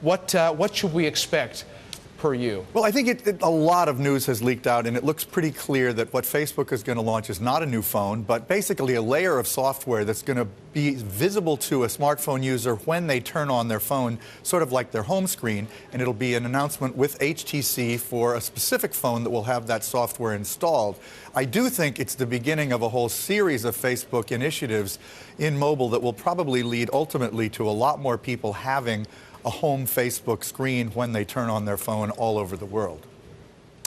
What should we expect per you? Well, I think a lot of news has leaked out, and it looks pretty clear that what Facebook is going to launch is not a new phone, but basically a layer of software that's going to be visible to a smartphone user when they turn on their phone, sort of like their home screen, and it'll be an announcement with HTC for a specific phone that will have that software installed. I do think it's the beginning of a whole series of Facebook initiatives in mobile that will probably lead ultimately to a lot more people having a home Facebook screen when they turn on their phone all over the world.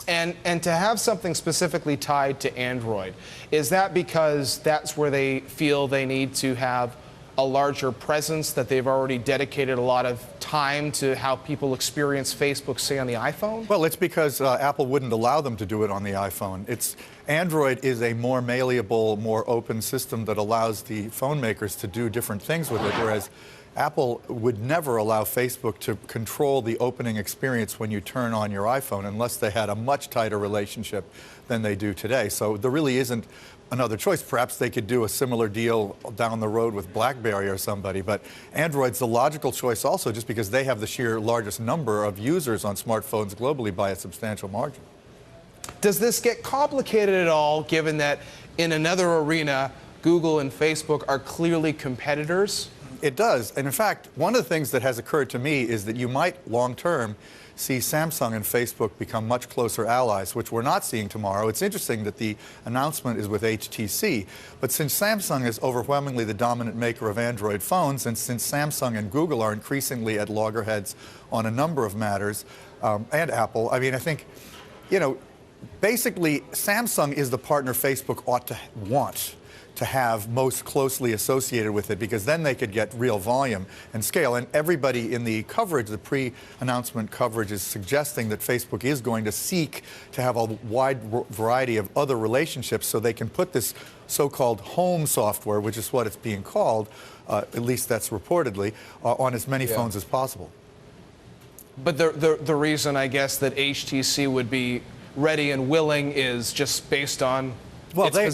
And to have something specifically tied to Android, is that because that's where they feel they need to have a larger presence, that they've already dedicated a lot of time to how people experience Facebook, say, on the iPhone? Well, it's because Apple wouldn't allow them to do it on the iPhone. Android is a more malleable, more open system that allows the phone makers to do different things with it, whereas Apple would never allow Facebook to control the opening experience when you turn on your iPhone unless they had a much tighter relationship than they do today. So there really isn't another choice. Perhaps they could do a similar deal down the road with BlackBerry or somebody, but Android's the logical choice also just because they have the sheer largest number of users on smartphones globally by a substantial margin. Does this get complicated at all, given that in another arena, Google and Facebook are clearly competitors? It does. And in fact, one of the things that has occurred to me is that you might long-term see Samsung and Facebook become much closer allies, which we're not seeing tomorrow. It's interesting that the announcement is with HTC, but since Samsung is overwhelmingly the dominant maker of Android phones, and since Samsung and Google are increasingly at loggerheads on a number of matters, and Apple, I mean, I think, basically Samsung is the partner Facebook ought to want to have most closely associated with it, because then they could get real volume and scale. And everybody in the coverage, the pre-announcement coverage, is suggesting that Facebook is going to seek to have a wide variety of other relationships so they can put this so-called home software, which is what it's being called, at least that's reportedly, on as many phones as possible. But the reason, I guess, that HTC would be ready and willing is just based on they're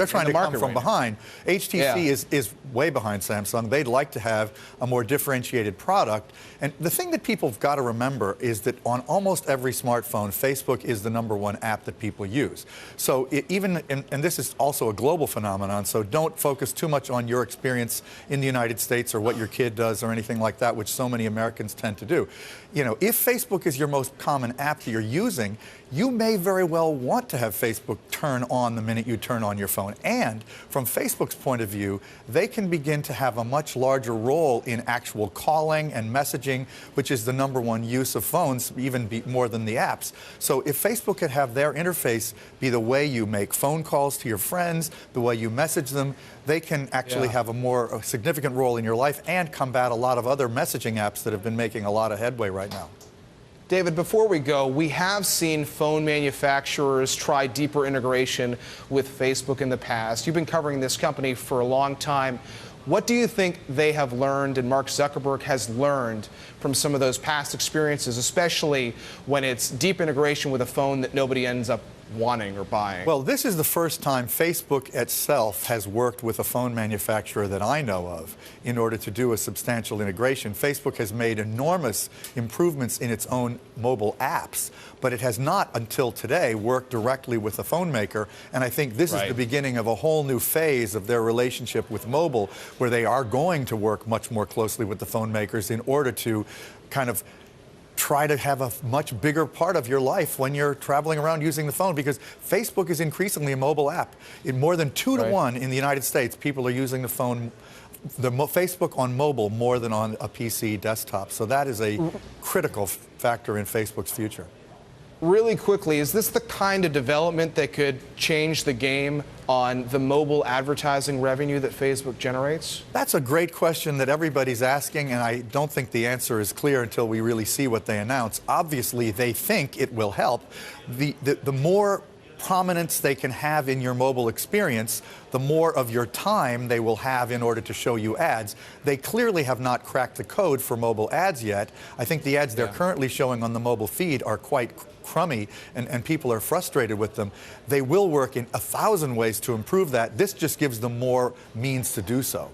trying to come from behind. HTC is way behind Samsung. They'd like to have a more differentiated product. And the thing that people have got to remember is that on almost every smartphone, Facebook is the #1 app that people use. So and this is also a global phenomenon, so don't focus too much on your experience in the United States or what your kid does or anything like that, which so many Americans tend to do. If Facebook is your most common app that you're using, you may very well want to have Facebook turn on the minute you turn on your phone. And from Facebook's point of view, they can begin to have a much larger role in actual calling and messaging, which is the #1 use of phones, even more than the apps. So if Facebook could have their interface be the way you make phone calls to your friends, the way you message them, they can actually have a more significant role in your life and combat a lot of other messaging apps that have been making a lot of headway right now. David, before we go, we have seen phone manufacturers try deeper integration with Facebook in the past. You've been covering this company for a long time. What do you think they have learned and Mark Zuckerberg has learned from some of those past experiences, especially when it's deep integration with a phone that nobody ends up wanting or buying? Well, this is the first time Facebook itself has worked with a phone manufacturer that I know of in order to do a substantial integration. Facebook has made enormous improvements in its own mobile apps, but it has not until today worked directly with a phone maker. And I think this is the beginning of a whole new phase of their relationship with mobile, where they are going to work much more closely with the phone makers in order to kind of try to have a much bigger part of your life when you're traveling around using the phone, because Facebook is increasingly a mobile app. In more than 2 to 1 in the United States, people are using the phone, Facebook on mobile more than on a PC desktop. So that is a critical factor in Facebook's future. Really quickly, is this the kind of development that could change the game on the mobile advertising revenue that Facebook generates? That's a great question that everybody's asking, and I don't think the answer is clear until we really see what they announce. Obviously, they think it will help. The more prominence they can have in your mobile experience, the more of your time they will have in order to show you ads. They clearly have not cracked the code for mobile ads yet. I think the ads they're currently showing on the mobile feed are quite crummy, and people are frustrated with them. They will work in 1,000 ways to improve that. This just gives them more means to do so.